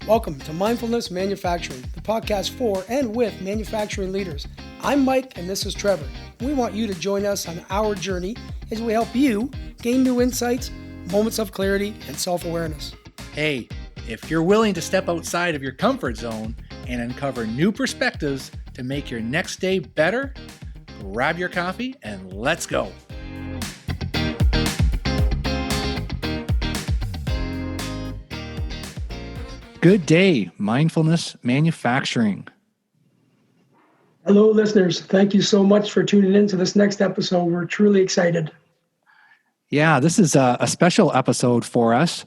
Welcome to Mindfulness Manufacturing, the podcast for and with manufacturing leaders. I'm Mike and this is Trevor. We want you to join us on our journey as we help you gain new insights, moments of clarity, and self-awareness. Hey, if you're willing to step outside of your comfort zone and uncover new perspectives to make your next day better, grab your coffee and let's go. Good day, Mindfulness Manufacturing. Hello, listeners. Thank you so much for tuning in to this next episode. We're truly excited. Yeah, this is a special episode for us.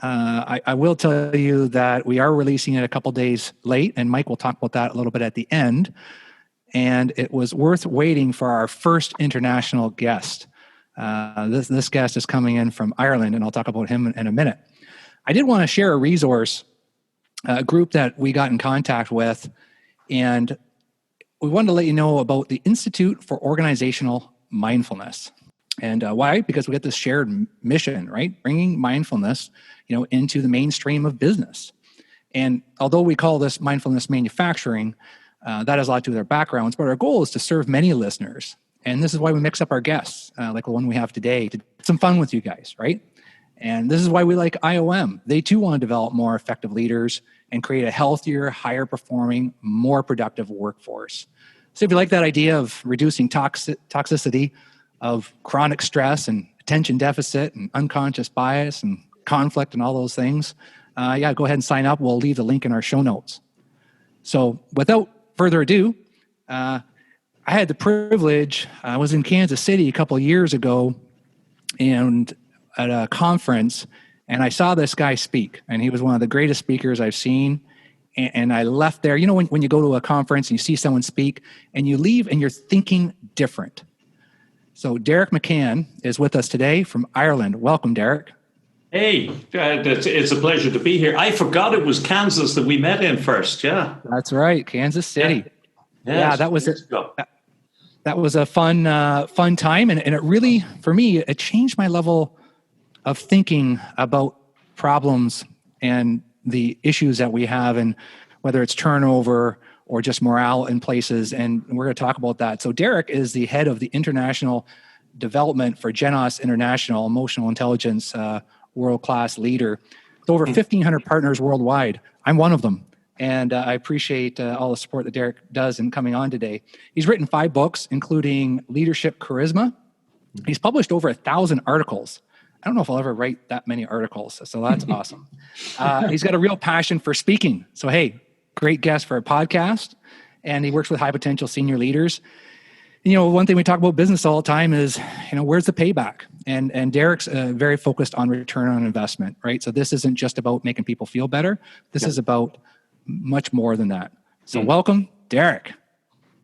I will tell you that we are releasing it a couple days late, and Mike will talk about that a little bit at the end. And it was worth waiting for our first international guest. This guest is coming in from Ireland, and I'll talk about him in a minute. I did want to share a resource, a group that we got in contact with, and we wanted to let you know about the Institute for Organizational Mindfulness. And why? Because we get this shared mission, right? Bringing mindfulness, into the mainstream of business. And although we call this mindfulness manufacturing, that has a lot to do with our backgrounds, but our goal is to serve many listeners. And this is why we mix up our guests, like the one we have today, to have some fun with you guys, right? And this is why we like IOM. They too want to develop more effective leaders and create a healthier, higher performing, more productive workforce. So if you like that idea of reducing toxicity of chronic stress and attention deficit and unconscious bias and conflict and all those things, go ahead and sign up. We'll leave the link in our show notes. So without further ado, I had the privilege, I was in Kansas City a couple of years ago and at a conference, and I saw this guy speak, and he was one of the greatest speakers I've seen. And I left there, when you go to a conference and you see someone speak and you leave and you're thinking different. So Deiric McCann is with us today from Ireland. Welcome, Deiric. Hey, it's a pleasure to be here. I forgot it was Kansas that we met in first. Yeah, that's right, Kansas City. Yeah, that was it. That was a fun time, and it really, for me, it changed my level of thinking about problems and the issues that we have, and whether it's turnover or just morale in places. And we're going to talk about that. So Deiric is the head of the international development for Genos International, emotional intelligence, world-class leader with over 1,500 partners worldwide. I'm one of them. And I appreciate all the support that Deiric does in coming on today. He's written 5 books, including Leadership Charisma. He's published over 1,000 articles. I don't know if I'll ever write that many articles, so that's awesome. He's got a real passion for speaking. So, hey, great guest for a podcast. And he works with high potential senior leaders. One thing we talk about business all the time is, where's the payback? And Deiric's very focused on return on investment, right? So this isn't just about making people feel better. This is about much more than that. So welcome, Deiric.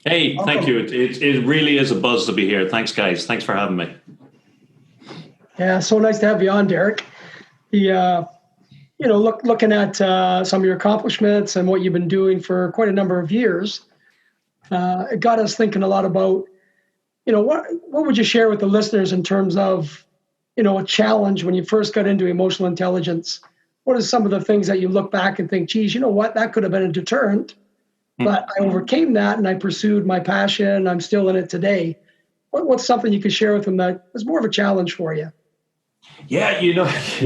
Hey, thank you. It really is a buzz to be here. Thanks, guys. Thanks for having me. Yeah, so nice to have you on, Deiric. Looking at some of your accomplishments and what you've been doing for quite a number of years, it got us thinking a lot about, what would you share with the listeners in terms of, a challenge when you first got into emotional intelligence? What are some of the things that you look back and think, geez, that could have been a deterrent, but I overcame that and I pursued my passion. I'm still in it today. What's something you could share with them that was more of a challenge for you? Yeah,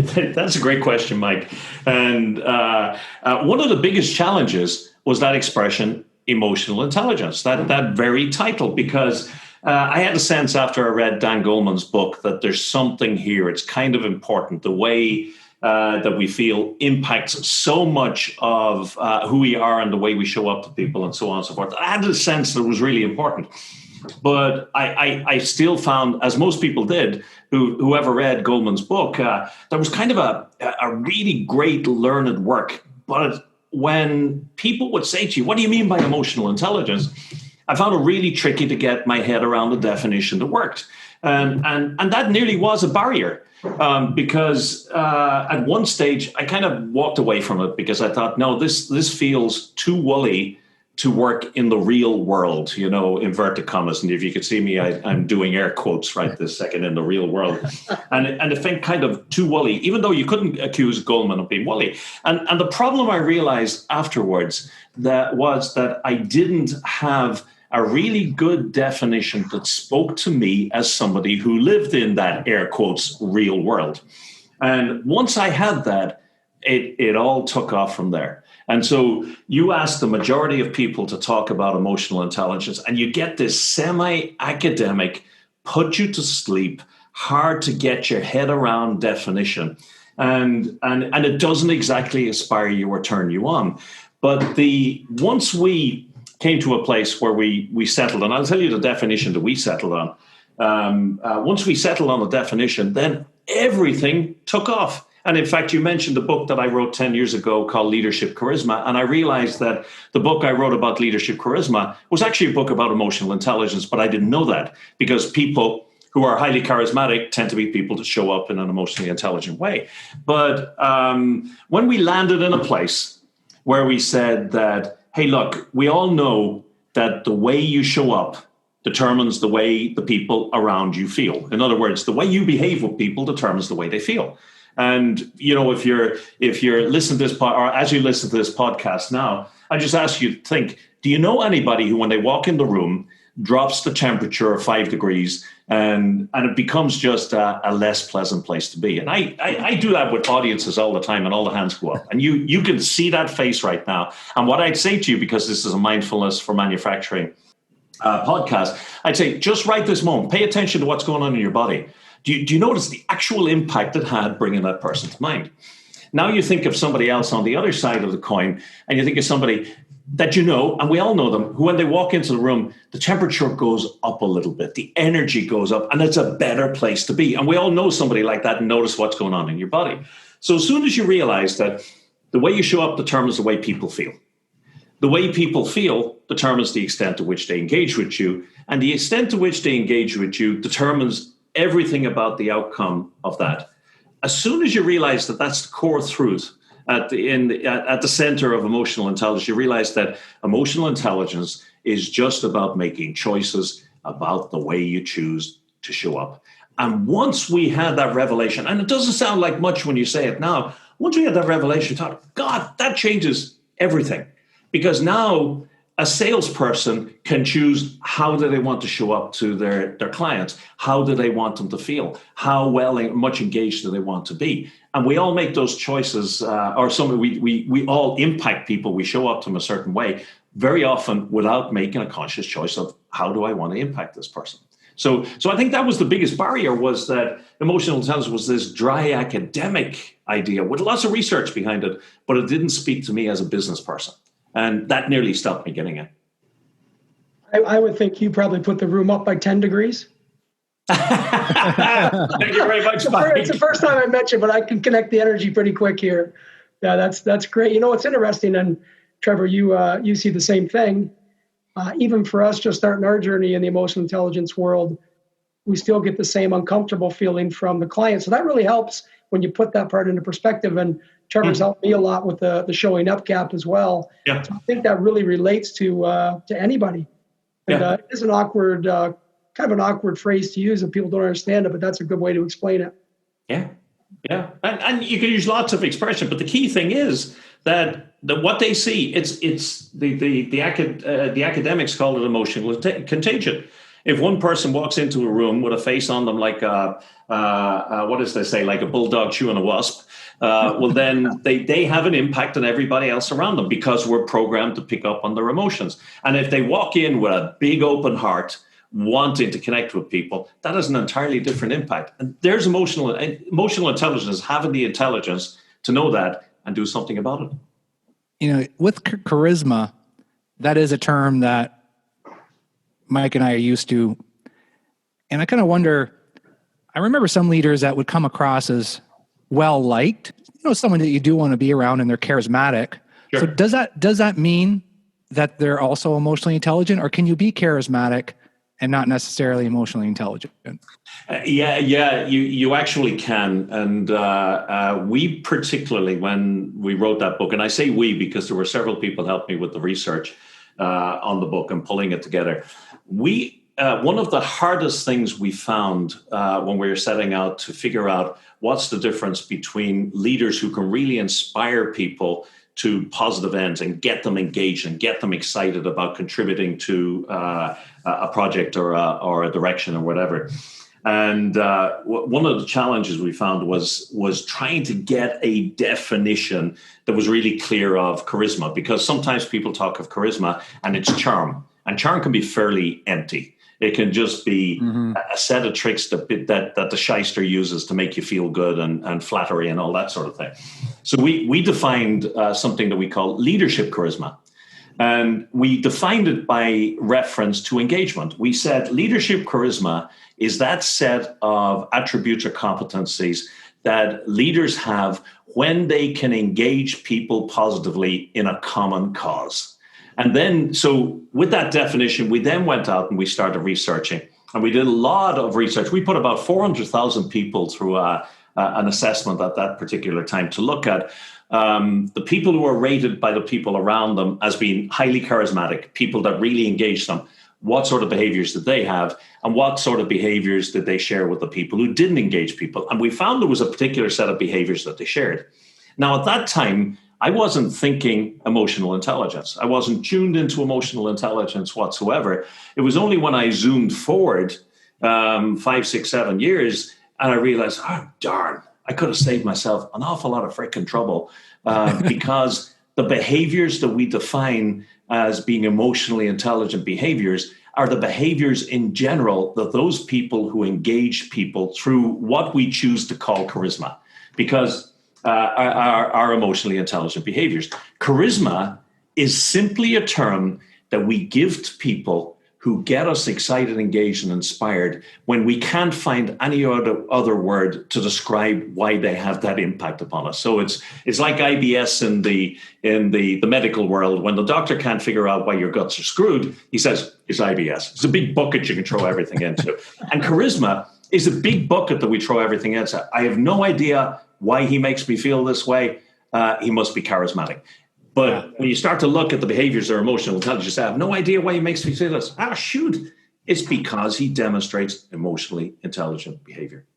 that's a great question, Mike. And one of the biggest challenges was that expression, emotional intelligence, that very title, because I had a sense after I read Dan Goleman's book that there's something here. It's kind of important. The way that we feel impacts so much of who we are and the way we show up to people and so on and so forth. I had a sense that it was really important. But I still found, as most people did, who ever read Goleman's book, there was kind of a really great learned work. But when people would say to you, what do you mean by emotional intelligence? I found it really tricky to get my head around the definition that worked. And that nearly was a barrier because at one stage I kind of walked away from it because I thought, no, this feels too woolly to work in the real world, inverted commas. And if you could see me, I'm doing air quotes right this second, in the real world. And it felt kind of too woolly, even though you couldn't accuse Goldman of being woolly. And the problem I realized afterwards was that I didn't have a really good definition that spoke to me as somebody who lived in that air quotes real world. And once I had that, it all took off from there. And so you ask the majority of people to talk about emotional intelligence, and you get this semi-academic, put you to sleep, hard to get your head around definition. And it doesn't exactly inspire you or turn you on. But once we came to a place where we settled, and I'll tell you the definition that we settled on. Once we settled on the definition, then everything took off. And in fact, you mentioned the book that I wrote 10 years ago called Leadership Charisma. And I realized that the book I wrote about leadership charisma was actually a book about emotional intelligence, but I didn't know that, because people who are highly charismatic tend to be people that show up in an emotionally intelligent way. But when we landed in a place where we said that, hey, look, we all know that the way you show up determines the way the people around you feel. In other words, the way you behave with people determines the way they feel. And, if you're listening to this or as you listen to this podcast now, I just ask you to think, do you know anybody who, when they walk in the room, drops the temperature of 5 degrees and it becomes just a less pleasant place to be? And I do that with audiences all the time, and all the hands go up. And you can see that face right now. And what I'd say to you, because this is a Mindfulness for Manufacturing podcast, I'd say just right this moment, pay attention to what's going on in your body. Do you notice the actual impact it had bringing that person to mind? Now you think of somebody else on the other side of the coin, and you think of somebody that you know, and we all know them, who when they walk into the room, the temperature goes up a little bit, the energy goes up, and it's a better place to be. And we all know somebody like that and notice what's going on in your body. So as soon as you realize that the way you show up determines the way people feel, the way people feel determines the extent to which they engage with you, and the extent to which they engage with you determines everything about the outcome of that. As soon as you realize that that's the core truth at the center of emotional intelligence, you realize that emotional intelligence is just about making choices about the way you choose to show up. And once we had that revelation, and it doesn't sound like much when you say it now, once we had that revelation, we thought, God, that changes everything. Because now a salesperson can choose how do they want to show up to their clients, how do they want them to feel, how much engaged do they want to be. And we all make those choices, we all impact people. We show up to them a certain way, very often without making a conscious choice of how do I want to impact this person. So I think that was the biggest barrier, was that emotional intelligence was this dry academic idea with lots of research behind it, but it didn't speak to me as a business person. And that nearly stopped me getting it. I would think you probably put the room up by 10 degrees. Thank you very much, Mike. It's the first time I met you, but I can connect the energy pretty quick here. Yeah, that's great. It's interesting, and Trevor, you see the same thing. Even for us just starting our journey in the emotional intelligence world, we still get the same uncomfortable feeling from the client. So that really helps when you put that part into perspective. And Trevor's helped me a lot with the showing up gap as well. Yeah. So I think that really relates to anybody. And it is an awkward, kind of an awkward phrase to use, and people don't understand it, but that's a good way to explain it. Yeah. Yeah. And you can use lots of expression, but the key thing is that what they see, it's the academics call it emotional contagion. If one person walks into a room with a face on them like what does they say, like a bulldog chewing a wasp, well, then they have an impact on everybody else around them, because we're programmed to pick up on their emotions. And if they walk in with a big open heart, wanting to connect with people, that has an entirely different impact. And there's emotional intelligence, having the intelligence to know that and do something about it. With charisma, that is a term that Mike and I are used to. And I kind of wonder, I remember some leaders that would come across as well-liked, someone that you do want to be around, and they're charismatic. Sure. So does that mean that they're also emotionally intelligent, or can you be charismatic and not necessarily emotionally intelligent? You actually can. And we particularly, when we wrote that book, and I say we because there were several people helped me with the research, on the book and pulling it together. One of the hardest things we found when we were setting out to figure out what's the difference between leaders who can really inspire people to positive ends and get them engaged and get them excited about contributing to a project or a direction or whatever. And one of the challenges we found was trying to get a definition that was really clear of charisma, because sometimes people talk of charisma and it's charm, and charm can be fairly empty. It can just be a set of tricks that the shyster uses to make you feel good and flattery and all that sort of thing. So we defined something that we call leadership charisma. And we defined it by reference to engagement. We said leadership charisma is that set of attributes or competencies that leaders have when they can engage people positively in a common cause. And then, so with that definition, we then went out and we started researching. And we did a lot of research. We put about 400,000 people through an assessment at that particular time to look at the people who are rated by the people around them as being highly charismatic, people that really engage them. What sort of behaviors did they have? And what sort of behaviors did they share with the people who didn't engage people? And we found there was a particular set of behaviors that they shared. Now, at that time, I wasn't thinking emotional intelligence. I wasn't tuned into emotional intelligence whatsoever. It was only when I zoomed forward 5, 6, 7 years and I realized, oh, darn, I could have saved myself an awful lot of freaking trouble because the behaviors that we define as being emotionally intelligent behaviors are the behaviors in general that those people who engage people through what we choose to call charisma, because are emotionally intelligent behaviors. Charisma is simply a term that we give to people who get us excited, engaged, and inspired when we can't find any other word to describe why they have that impact upon us. So it's like IBS in the medical world. When the doctor can't figure out why your guts are screwed, he says, it's IBS. It's a big bucket you can throw everything into. And charisma is a big bucket that we throw everything into. I have no idea why he makes me feel this way. He must be charismatic. But when you start to look at the behaviors or emotional intelligence, you say, I have no idea why he makes me feel this. Shoot. It's because he demonstrates emotionally intelligent behavior.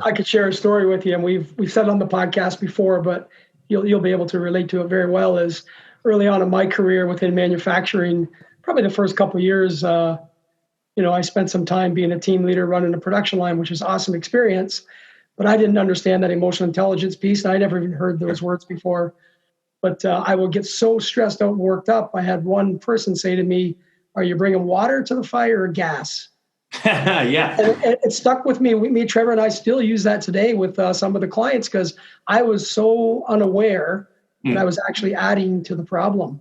I could share a story with you, and we've said it on the podcast before, but you'll be able to relate to it very well. Is early on in my career within manufacturing, probably the first couple of years, I spent some time being a team leader running a production line, which was an awesome experience. But I didn't understand that emotional intelligence piece. And I never even heard those words before. But I would get so stressed out and worked up. I had one person say to me, are you bringing water to the fire or gas? Yeah. And it stuck with me. Me, Trevor, and I still use that today with some of the clients because I was so unaware that I was actually adding to the problem.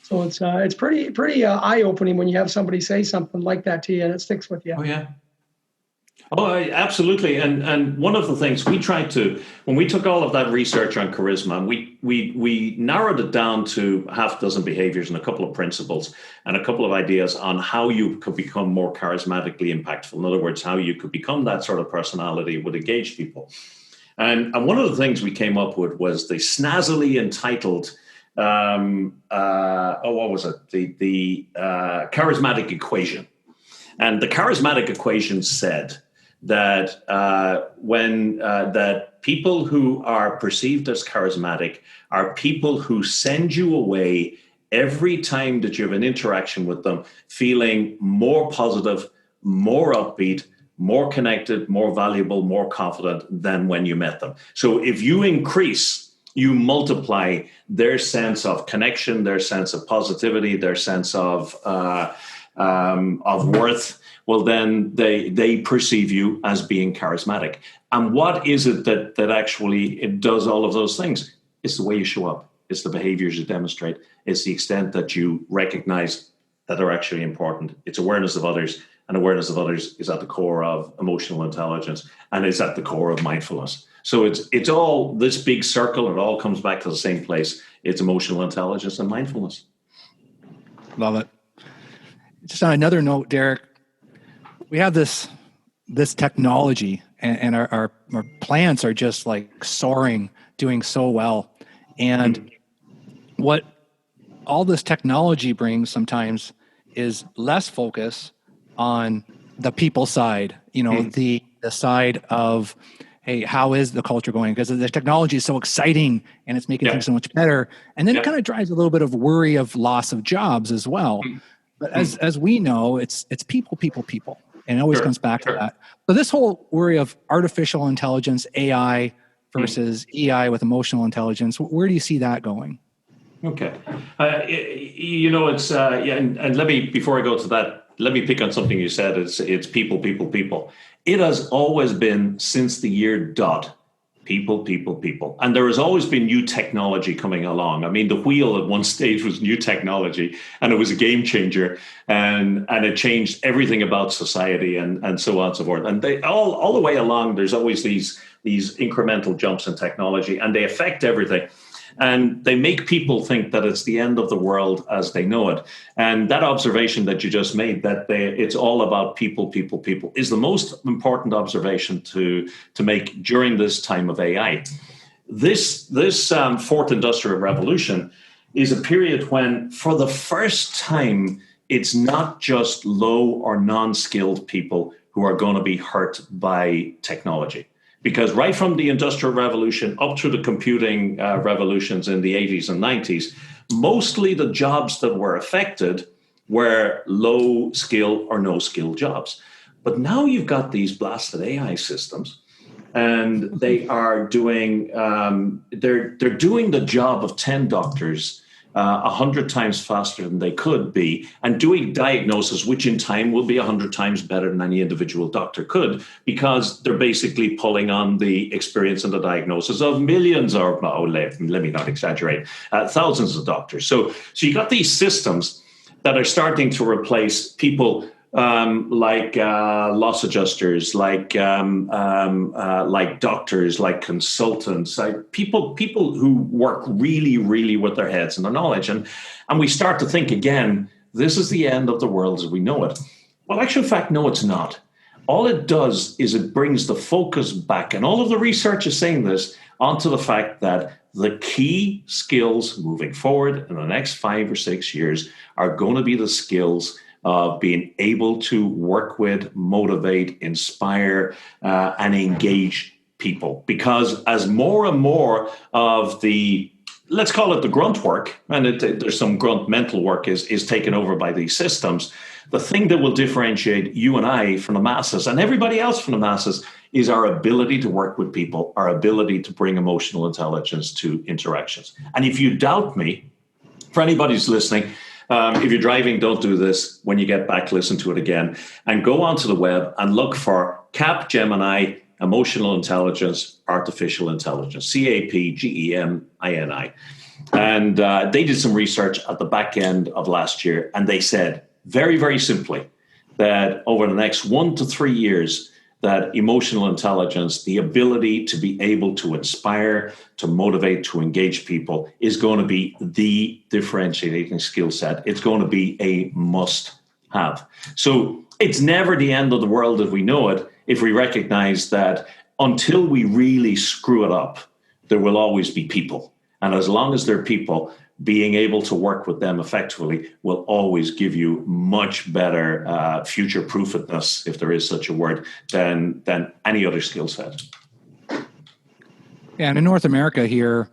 So it's pretty eye-opening when you have somebody say something like that to you and it sticks with you. Oh, yeah. Oh, absolutely. And one of the things we tried to, when we took all of that research on charisma, we narrowed it down to half a dozen behaviors and a couple of principles and a couple of ideas on how you could become more charismatically impactful. In other words, how you could become that sort of personality that would engage people. And one of the things we came up with was the snazzily entitled, what was it? The charismatic equation. And the charismatic equation said that that people who are perceived as charismatic are people who send you away every time that you have an interaction with them feeling more positive, more upbeat, more connected, more valuable, more confident than when you met them. So if you you multiply their sense of connection, their sense of positivity, their sense of worth, well, then they perceive you as being charismatic. And what is it that actually it does all of those things? It's the way you show up. It's the behaviors you demonstrate. It's the extent that you recognize that are actually important. It's awareness of others, and awareness of others is at the core of emotional intelligence, and it's at the core of mindfulness. So it's all this big circle. It all comes back to the same place. It's emotional intelligence and mindfulness. Love it. Just on another note, Deiric, we have this technology, and our plants are just like soaring, doing so well. And what all this technology brings sometimes is less focus on the people side, the side of, hey, how is the culture going? Because the technology is so exciting and it's making things so much better. And then it kind of drives a little bit of worry of loss of jobs as well. But as we know, it's people. And it always comes back to that. So this whole worry of artificial intelligence, AI versus EI with emotional intelligence, where do you see that going? Okay. It's, and let me, before I go to that, let me pick on something you said. It's people. It has always been, since the year dot, people. And there has always been new technology coming along. I mean, the wheel at one stage was new technology, and it was a game changer, and it changed everything about society and so on and so forth. And they all the way along, there's always these incremental jumps in technology, and they affect everything. And they make people think that it's the end of the world as they know it. And that observation that you just made, that it's all about people, is the most important observation to make during this time of AI. This fourth industrial revolution is a period when, for the first time, it's not just low or non-skilled people who are going to be hurt by technology. Because right from the Industrial Revolution up through the computing revolutions in the 80s and 90s, mostly the jobs that were affected were low skill or no skill jobs. But now you've got these blasted AI systems, and they are doing they're doing the job of 10 doctors 100 times faster than they could be, and doing diagnosis, which in time will be 100 times better than any individual doctor could, because they're basically pulling on the experience and the diagnosis of millions, or let me not exaggerate, thousands of doctors. So you got these systems that are starting to replace people like loss adjusters, like doctors, like consultants, like people who work really, really with their heads and their knowledge. And we start to think again, this is the end of the world as we know it. Well, actual fact, no, it's not. All it does is it brings the focus back, and all of the research is saying this, onto the fact that the key skills moving forward in the next 5 or 6 years are going to be the skills of being able to work with, motivate, inspire, and engage people. Because as more and more of the, let's call it the grunt work, and there's some grunt mental work is taken over by these systems, the thing that will differentiate you and I from the masses and everybody else from the masses is our ability to work with people, our ability to bring emotional intelligence to interactions. And if you doubt me, for anybody who's listening, if you're driving, don't do this. When you get back, listen to it again and go onto the web and look for Capgemini Emotional Intelligence, Artificial Intelligence, CAPGEMINI. And they did some research at the back end of last year, and they said very, very simply that over the next 1 to 3 years, that emotional intelligence, the ability to be able to inspire, to motivate, to engage people, is going to be the differentiating skill set. It's going to be a must-have. So it's never the end of the world as we know it if we recognize that until we really screw it up, there will always be people. And as long as there are people, being able to work with them effectively will always give you much better future-proofedness, if there is such a word, than any other skill set. Yeah, and in North America here,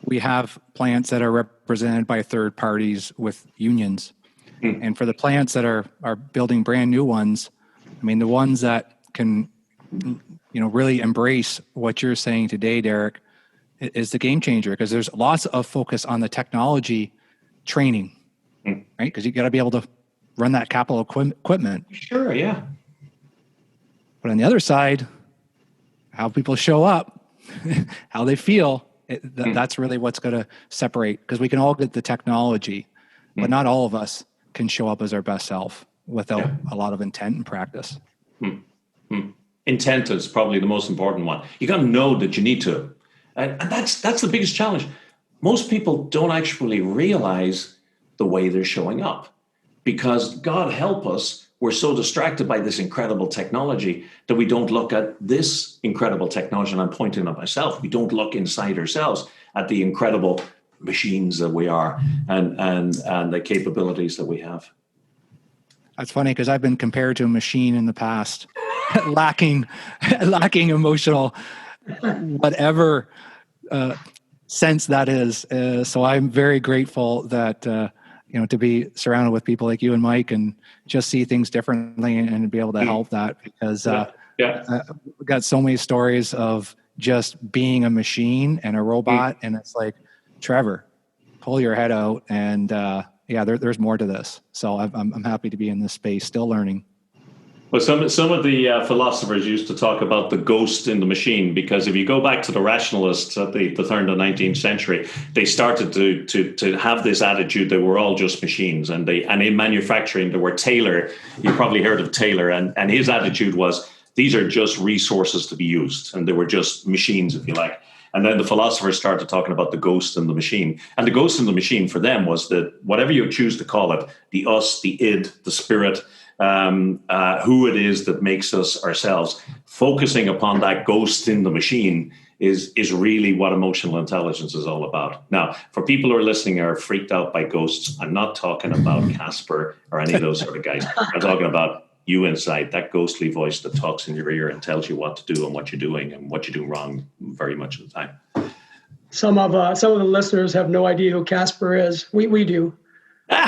we have plants that are represented by third parties with unions. And for the plants that are building brand new ones, I mean, the ones that can, really embrace what you're saying today, Deiric, is the game changer, because there's lots of focus on the technology training, right? Because you got to be able to run that capital equipment. Sure, yeah. But on the other side, how people show up, how they feel, that's really what's going to separate, because we can all get the technology, but not all of us can show up as our best self without a lot of intent and practice. Intent is probably the most important one. You got to know that you need to. And that's the biggest challenge. Most people don't actually realize the way they're showing up, because God help us, we're so distracted by this incredible technology that we don't look at this incredible technology. And I'm pointing at myself. We don't look inside ourselves at the incredible machines that we are, and the capabilities that we have. That's funny because I've been compared to a machine in the past, lacking emotional, whatever sense that is. So I'm very grateful that to be surrounded with people like you and Mike, and just see things differently and be able to help that, because we've got so many stories of just being a machine and a robot, and it's like, Trevor, pull your head out, and there's more to this. So I'm happy to be in this space, still learning. Well, some of the philosophers used to talk about the ghost in the machine, because if you go back to the rationalists at the turn of the 19th century, they started to have this attitude that we're all just machines. And in manufacturing, there were Taylor. You probably heard of Taylor, and his attitude was, these are just resources to be used, and they were just machines, if you like. And then the philosophers started talking about the ghost in the machine. And the ghost in the machine for them was that whatever you choose to call it, the us, the id, the spirit, who it is that makes us ourselves, focusing upon that ghost in the machine is really what emotional intelligence is all about. Now, for people who are listening and are freaked out by ghosts, I'm not talking about Casper or any of those sort of guys. I'm talking about you inside, that ghostly voice that talks in your ear and tells you what to do and what you're doing and what you're doing wrong very much of the time. Some of the listeners have no idea who Casper is. We do. Not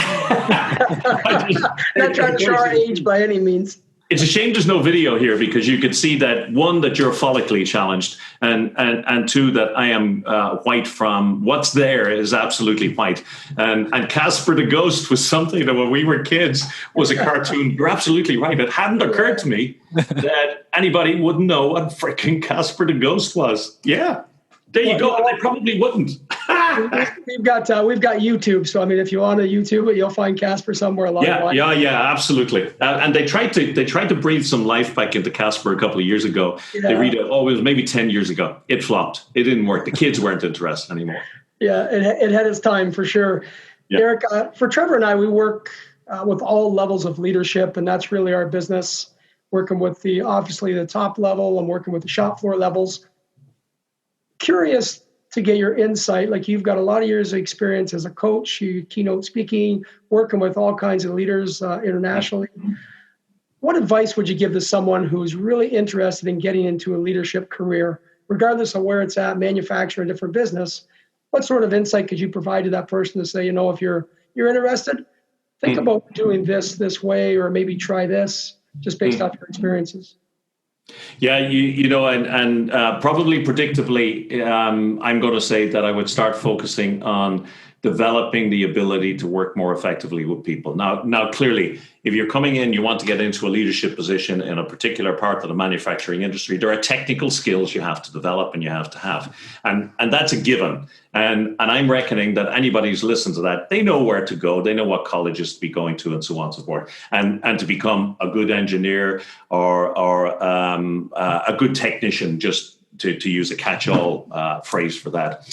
trying to show our age by any means. It's a shame there's no video here, because you could see that, one, that you're follically challenged, and two, that I am white from what's there is absolutely white. And Casper the Ghost was something that when we were kids was a cartoon. You're absolutely right. It hadn't occurred to me that anybody wouldn't know what freaking Casper the Ghost was. Yeah. There you go. And I probably wouldn't. We've got YouTube, so I mean, if you want to YouTube it, you'll find Casper somewhere along the line. Yeah, absolutely. And they tried to breathe some life back into Casper a couple of years ago. Yeah. It was maybe 10 years ago. It flopped. It didn't work. The kids weren't interested anymore. Yeah, it had its time for sure. Yeah. Deiric, for Trevor and I, we work with all levels of leadership, and that's really our business. Working with obviously the top level, and working with the shop floor levels. Curious to get your insight. Like, you've got a lot of years of experience as a coach, you keynote speaking, working with all kinds of leaders internationally. What advice would you give to someone who's really interested in getting into a leadership career, regardless of where it's at, manufacturing, different business? What sort of insight could you provide to that person to say, if you're interested, think about doing this way, or maybe try this, just based off your experiences? Yeah, and probably predictably, I'm going to say that I would start focusing on developing the ability to work more effectively with people. Now, clearly, if you're coming in, you want to get into a leadership position in a particular part of the manufacturing industry, there are technical skills you have to develop and you have to have. And that's a given. And I'm reckoning that anybody who's listened to that, they know where to go. They know what colleges to be going to, and so on and so forth. And to become a good engineer or a good technician, just to use a catch-all phrase for that.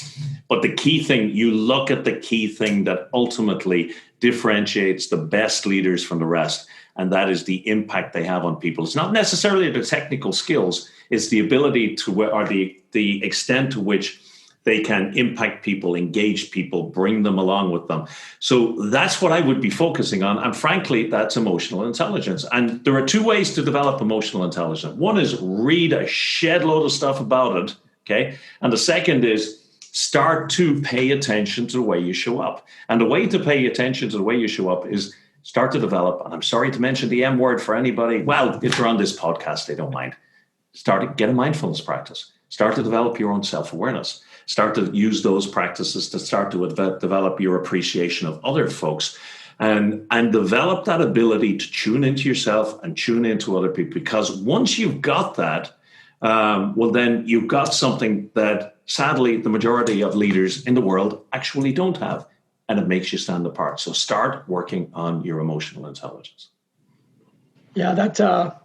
But the key thing, you look at the key thing that ultimately differentiates the best leaders from the rest, and that is the impact they have on people. It's not necessarily the technical skills, it's the ability to, or the extent to which they can impact people, engage people, bring them along with them. So that's what I would be focusing on. And frankly, that's emotional intelligence. And there are two ways to develop emotional intelligence. One is read a shed load of stuff about it, okay? And the second is start to pay attention to the way you show up. And the way to pay attention to the way you show up is start to develop, and I'm sorry to mention the M word for anybody. Well, if they're on this podcast, they don't mind. Get a mindfulness practice. Start to develop your own self-awareness. Start to use those practices to start to develop your appreciation of other folks, and develop that ability to tune into yourself and tune into other people. Because once you've got that, then you've got something that sadly the majority of leaders in the world actually don't have, and it makes you stand apart. So start working on your emotional intelligence. Yeah, that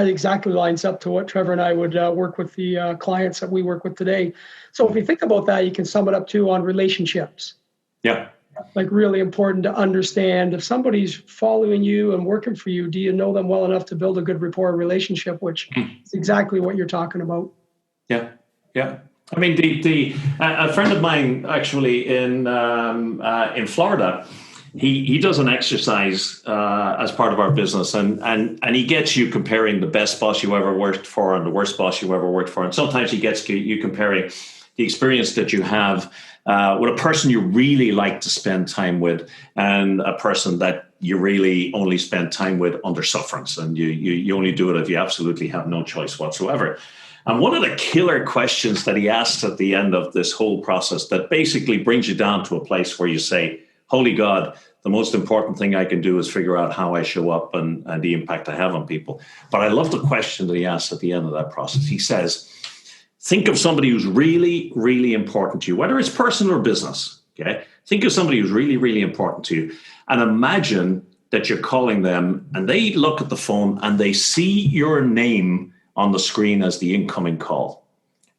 exactly lines up to what Trevor and I would work with the clients that we work with today. So if you think about that, you can sum it up too on relationships. Yeah. Like, really important to understand, if somebody's following you and working for you, do you know them well enough to build a good rapport relationship, which is exactly what you're talking about. Yeah. I mean, a friend of mine actually in Florida, he does an exercise as part of our business, and he gets you comparing the best boss you ever worked for and the worst boss you ever worked for, and sometimes he gets you comparing the experience that you have with a person you really like to spend time with and a person that you really only spend time with under sufferance, and you only do it if you absolutely have no choice whatsoever. And one of the killer questions that he asked at the end of this whole process that basically brings you down to a place where you say, holy God, the most important thing I can do is figure out how I show up and the impact I have on people. But I love the question that he asked at the end of that process. He says, think of somebody who's really, really important to you, whether it's personal or business. Okay. Think of somebody who's really, really important to you, and imagine that you're calling them and they look at the phone and they see your name on the screen as the incoming call.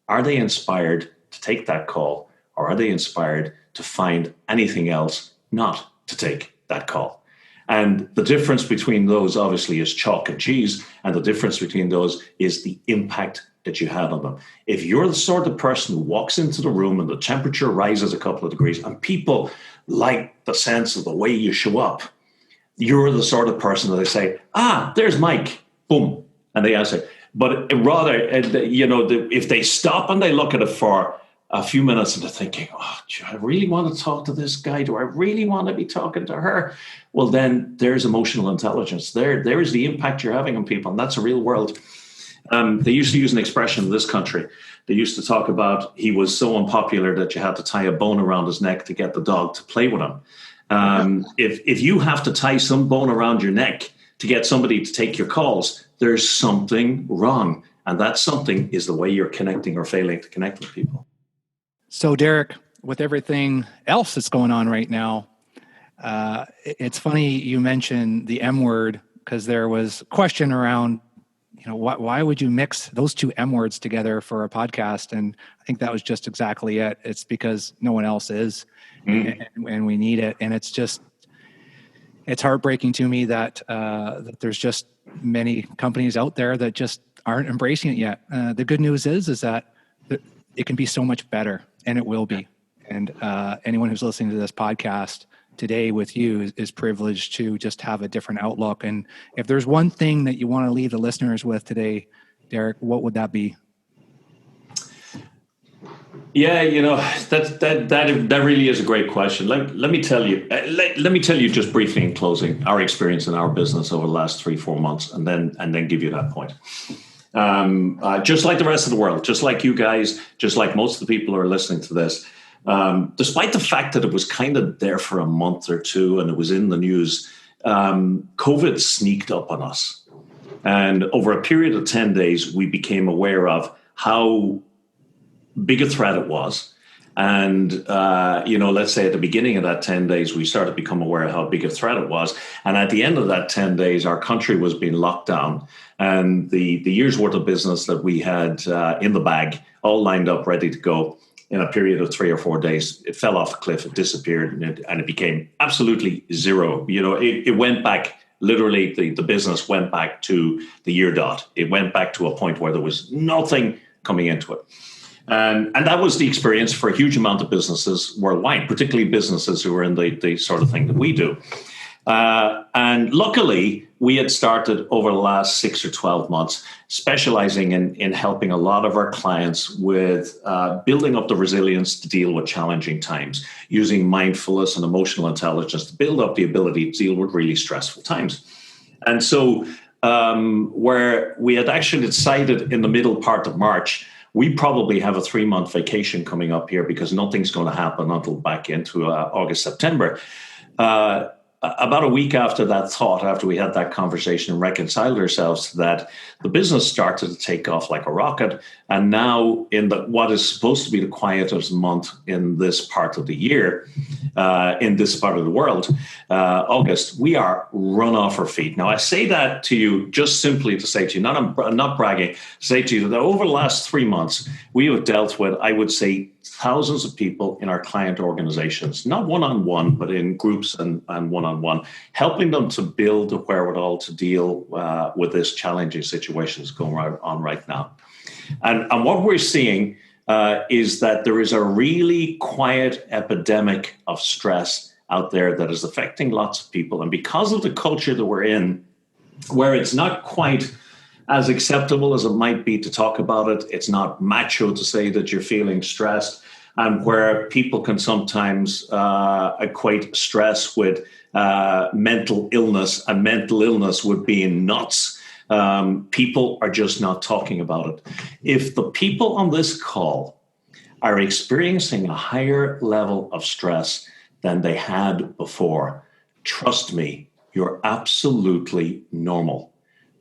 Are they inspired to take that call, or are they inspired to find anything else not to take that call? And the difference between those obviously is chalk and cheese, and the difference between those is the impact that you had on them. If you're the sort of person who walks into the room and the temperature rises a couple of degrees and people like the sense of the way you show up, you're the sort of person that they say, there's Mike, boom, and they answer. But rather, if they stop and they look at it for a few minutes and they're thinking, do I really want to talk to this guy? Do I really want to be talking to her? Well, then there's emotional intelligence. There is the impact you're having on people, and that's a real world. They used to use an expression in this country. They used to talk about he was so unpopular that you had to tie a bone around his neck to get the dog to play with him. If you have to tie some bone around your neck to get somebody to take your calls, there's something wrong. And that something is the way you're connecting or failing to connect with people. So, Deiric, with everything else that's going on right now, it's funny you mentioned the M word, because there was a question around, why would you mix those two M words together for a podcast? And I think that was just exactly it. It's because no one else is, and we need it. And it's heartbreaking to me that there's just many companies out there that just aren't embracing it yet. The good news is that it can be so much better, and it will be. And anyone who's listening to this podcast today with you is privileged to just have a different outlook. And if there's one thing that you want to leave the listeners with today, Deiric, what would that be? Yeah, that really is a great question. Let me tell you just briefly in closing our experience in our business over the last 3-4 months, and then give you that point. Just like the rest of the world, just like you guys, just like most of the people who are listening to this, despite the fact that it was kind of there for a month or two and it was in the news, COVID sneaked up on us. And over a period of 10 days, we became aware of how big a threat it was. And, let's say at the beginning of that 10 days, we started to become aware of how big a threat it was. And at the end of that 10 days, our country was being locked down. And the year's worth of business that we had in the bag, all lined up, ready to go, in a period of 3 or 4 days, it fell off a cliff, it disappeared, and it became absolutely zero. It went back, literally, the business went back to the year dot. It went back to a point where there was nothing coming into it. And that was the experience for a huge amount of businesses worldwide, particularly businesses who are in the sort of thing that we do. And luckily, we had started over the last 6 or 12 months specializing in helping a lot of our clients with building up the resilience to deal with challenging times, using mindfulness and emotional intelligence to build up the ability to deal with really stressful times. And so where we had actually decided in the middle part of March, we probably have a 3-month vacation coming up here because nothing's going to happen until back into August, September. About a week after that thought, after we had that conversation and reconciled ourselves to that, the business started to take off like a rocket. And now in what is supposed to be the quietest month in this part of the year, in this part of the world, August, we are run off our feet. Now, I say that to you just simply to say to you, not bragging, say to you that over the last 3 months, we have dealt with, I would say, thousands of people in our client organizations, not one-on-one, but in groups and one-on-one, helping them to build the wherewithal to deal with this challenging situation that's going on right now. And what we're seeing is that there is a really quiet epidemic of stress out there that is affecting lots of people. And because of the culture that we're in, where it's not quite as acceptable as it might be to talk about it, it's not macho to say that you're feeling stressed, and where people can sometimes equate stress with mental illness, and mental illness with being nuts. People are just not talking about it. If the people on this call are experiencing a higher level of stress than they had before, trust me, you're absolutely normal.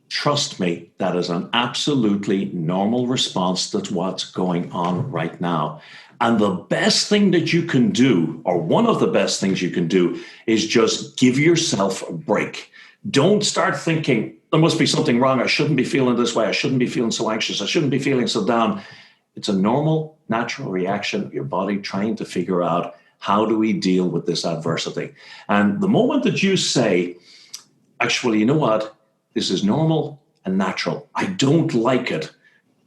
Trust me, that is an absolutely normal response to what's going on right now. And the best thing that you can do, or one of the best things you can do, is just give yourself a break. Don't start thinking, there must be something wrong. I shouldn't be feeling this way. I shouldn't be feeling so anxious. I shouldn't be feeling so down. It's a normal, natural reaction of your body trying to figure out, how do we deal with this adversity? And the moment that you say, actually, you know what? This is normal and natural. I don't like it,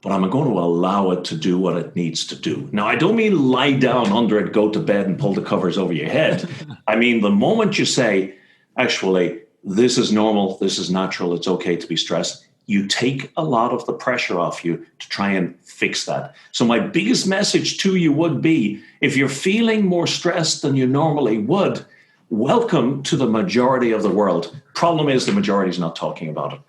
but I'm going to allow it to do what it needs to do. Now, I don't mean lie down under it, go to bed and pull the covers over your head. I mean, the moment you say, actually, this is normal, this is natural, it's okay to be stressed, you take a lot of the pressure off you to try and fix that. So my biggest message to you would be, if you're feeling more stressed than you normally would, welcome to the majority of the world. Problem is, the majority is not talking about it.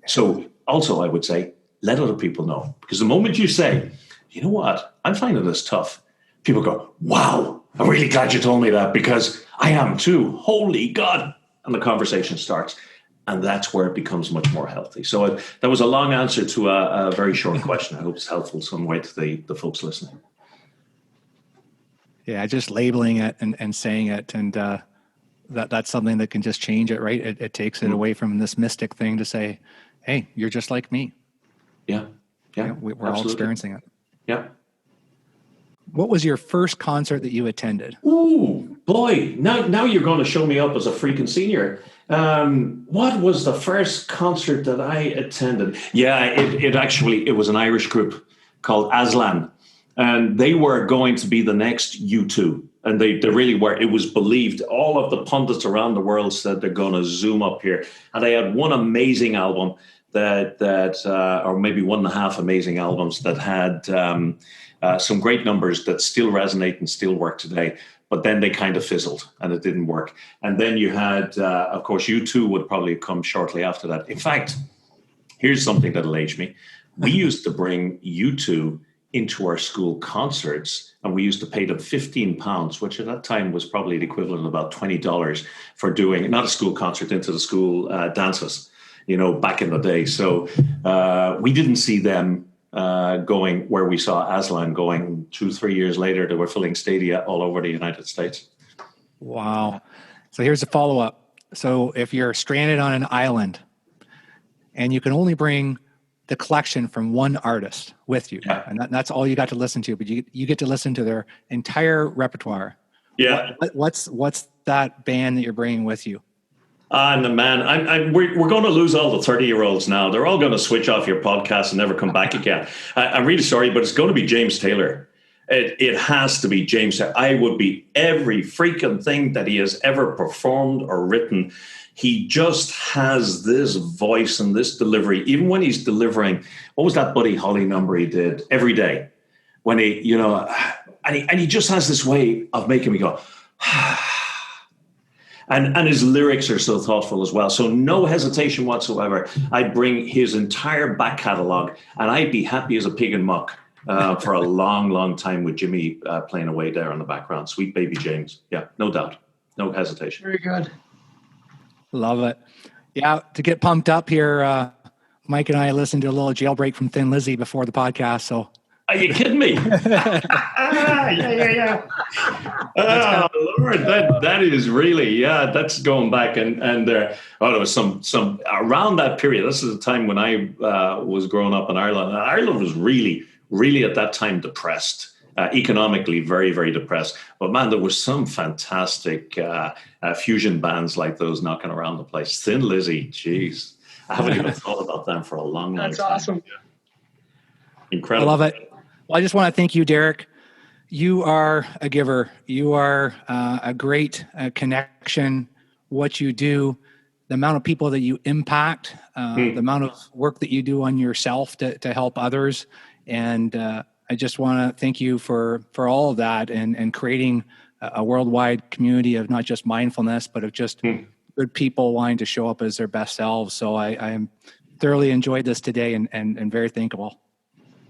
So also, I would say, let other people know. Because the moment you say, you know what, I'm finding this tough, people go, wow, I'm really glad you told me that, because I am too. Holy God. And the conversation starts. And that's where it becomes much more healthy. So that was a long answer to a very short question. I hope it's helpful some way to the folks listening. Yeah, just labeling it and saying it, and that's something that can just change it, right? It takes it away from this mystic thing to say, hey, you're just like me. Yeah. We're all experiencing it. Yeah. What was your first concert that you attended? Ooh, boy, now you're going to show me up as a freaking senior. What was the first concert that I attended? Yeah, it was an Irish group called Aslan, and they were going to be the next U2. And they really were. It was believed. All of the pundits around the world said they're going to zoom up here. And they had one amazing album or maybe one and a half amazing albums that had some great numbers that still resonate and still work today. But then they kind of fizzled and it didn't work. And then you had, of course, U2 would probably come shortly after that. In fact, here's something that'll age me. We used to bring U2 into our school concerts, and we used to pay them £15, which at that time was probably the equivalent of about $20 for doing, not a school concert, into the school dances, back in the day. So we didn't see them going where we saw Aslan going. 2-3 years later, they were filling stadia all over the United States. Wow. So here's a follow-up. So if you're stranded on an island and you can only bring the collection from one artist with you, and that's all you got to listen to, but you get to listen to their entire repertoire. Yeah. What's that band that you're bringing with you? And man, we're going to lose all the 30-year-olds now. They're all going to switch off your podcast and never come back again. I'm really sorry, but it's going to be James Taylor. It has to be James Taylor. I would be every freaking thing that he has ever performed or written. He just has this voice and this delivery. Even when he's delivering, what was that Buddy Holly number he did? Every Day. When he, and he just has this way of making me go, And his lyrics are so thoughtful as well. So no hesitation whatsoever. I'd bring his entire back catalogue, and I'd be happy as a pig in muck for a long, long time with Jimmy playing away there in the background. Sweet baby James. Yeah, no doubt. No hesitation. Very good. Love it. Yeah, to get pumped up here, Mike and I listened to a little Jailbreak from Thin Lizzy before the podcast. So, are you kidding me? Yeah. Oh, Lord, that is really, that's going back. And there was some around that period. This is the time when I was growing up in Ireland. Ireland was really, really at that time depressed. Economically very, very depressed. But man, there was some fantastic fusion bands like those knocking around the place. Thin Lizzy, geez. I haven't even thought about them for a long, long time. That's awesome. Yeah. Incredible. I love it. Well, I just want to thank you, Deiric. You are a giver. You are a great connection. What you do, the amount of people that you impact, the amount of work that you do on yourself to help others. And I just want to thank you for all of that and creating a worldwide community of not just mindfulness, but of just good people wanting to show up as their best selves. So I am thoroughly enjoyed this today and very thankful.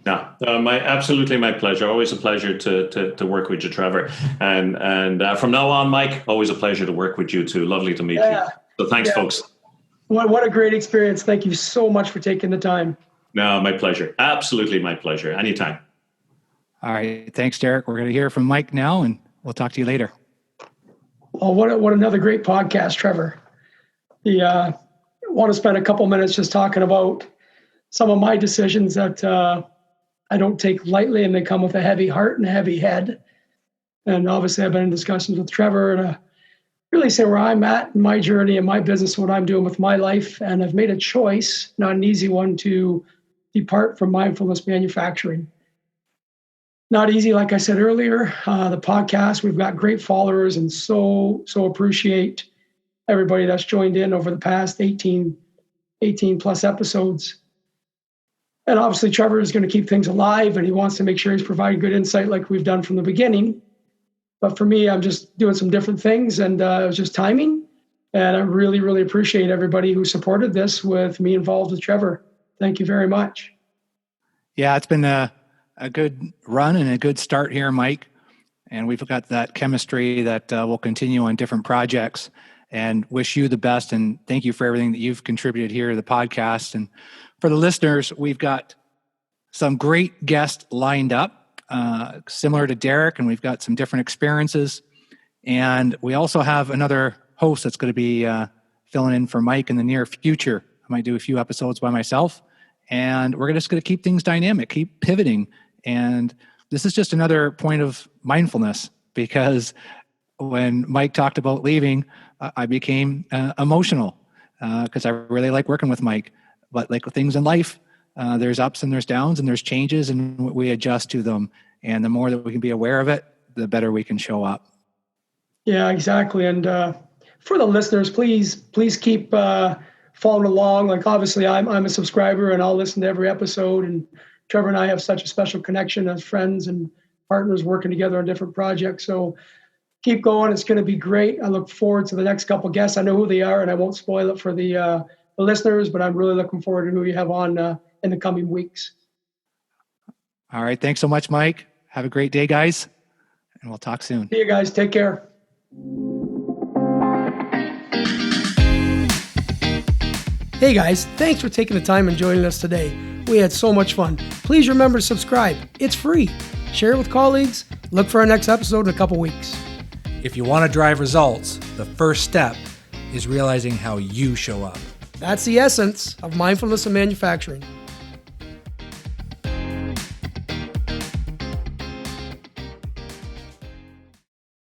No, absolutely my pleasure. Always a pleasure to work with you, Trevor. And from now on, Mike, always a pleasure to work with you too. Lovely to meet you. So thanks, folks. What a great experience. Thank you so much for taking the time. No, my pleasure. Absolutely my pleasure. Anytime. All right. Thanks, Deiric. We're going to hear from Mike now, and we'll talk to you later. Oh, what another great podcast, Trevor. I want to spend a couple minutes just talking about some of my decisions that I don't take lightly, and they come with a heavy heart and a heavy head. And obviously I've been in discussions with Trevor to really say where I'm at in my journey and my business, what I'm doing with my life. And I've made a choice, not an easy one, to depart from mindfulness manufacturing. Not easy, like I said earlier. The podcast, we've got great followers, and so appreciate everybody that's joined in over the past 18 plus episodes. And obviously Trevor is going to keep things alive, and he wants to make sure he's providing good insight like we've done from the beginning. But for me, I'm just doing some different things, and it was just timing. And I really, really appreciate everybody who supported this with me involved with Trevor. Thank you very much. Yeah, it's been a good run and a good start here, Mike. And we've got that chemistry that will continue on different projects, and wish you the best. And thank you for everything that you've contributed here to the podcast. And for the listeners, we've got some great guests lined up, similar to Deiric, and we've got some different experiences. And we also have another host that's going to be filling in for Mike in the near future. I might do a few episodes by myself, and we're just going to keep things dynamic, keep pivoting. And this is just another point of mindfulness, because when Mike talked about leaving, I became emotional because I really like working with Mike. But like things in life, there's ups and there's downs and there's changes, and we adjust to them. And the more that we can be aware of it, the better we can show up. Yeah, exactly. And for the listeners, please keep following along. Like, obviously, I'm a subscriber, and I'll listen to every episode. And Trevor and I have such a special connection as friends and partners working together on different projects. So keep going. It's going to be great. I look forward to the next couple of guests. I know who they are, and I won't spoil it for the listeners, but I'm really looking forward to who you have on in the coming weeks. All right. Thanks so much, Mike. Have a great day, guys. And we'll talk soon. See you guys. Take care. Hey guys, thanks for taking the time and joining us today. We had so much fun. Please remember to subscribe. It's free. Share it with colleagues. Look for our next episode in a couple weeks. If you want to drive results, the first step is realizing how you show up. That's the essence of mindfulness in manufacturing.